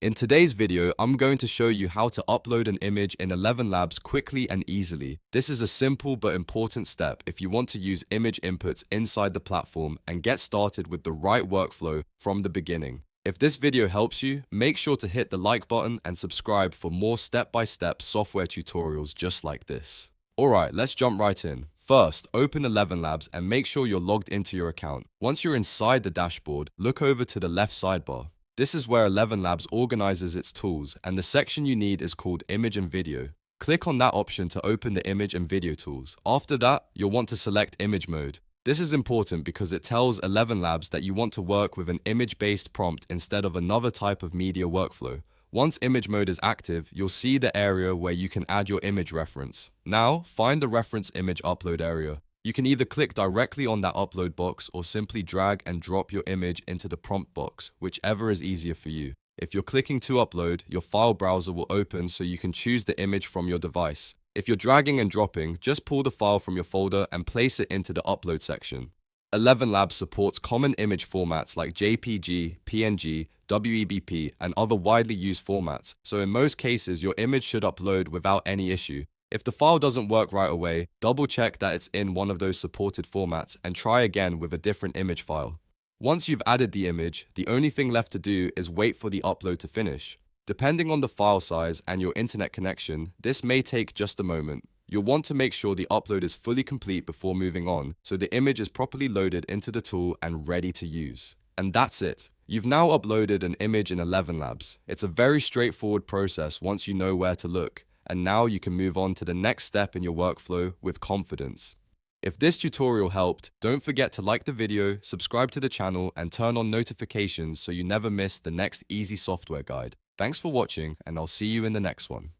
In today's video, I'm going to show you how to upload an image in ElevenLabs quickly and easily. This is a simple but important step if you want to use image inputs inside the platform and get started with the right workflow from the beginning. If this video helps you, make sure to hit the like button and subscribe for more step-by-step software tutorials just like this. Alright, let's jump right in. First, open ElevenLabs and make sure you're logged into your account. Once you're inside the dashboard, look over to the left sidebar. This is where ElevenLabs organizes its tools, and the section you need is called Image and Video. Click on that option to open the Image and Video tools. After that, you'll want to select Image Mode. This is important because it tells ElevenLabs that you want to work with an image-based prompt instead of another type of media workflow. Once Image Mode is active, you'll see the area where you can add your image reference. Now, find the reference image upload area. You can either click directly on that upload box or simply drag and drop your image into the prompt box, whichever is easier for you. If you're clicking to upload, your file browser will open so you can choose the image from your device. If you're dragging and dropping, just pull the file from your folder and place it into the upload section. ElevenLabs supports common image formats like JPG, PNG, WEBP, and other widely used formats, so in most cases your image should upload without any issue. If the file doesn't work right away, double check that it's in one of those supported formats and try again with a different image file. Once you've added the image, the only thing left to do is wait for the upload to finish. Depending on the file size and your internet connection, this may take just a moment. You'll want to make sure the upload is fully complete before moving on, so the image is properly loaded into the tool and ready to use. And that's it. You've now uploaded an image in ElevenLabs. It's a very straightforward process once you know where to look. And now you can move on to the next step in your workflow with confidence. If this tutorial helped, don't forget to like the video, subscribe to the channel, and turn on notifications so you never miss the next easy software guide. Thanks for watching, and I'll see you in the next one.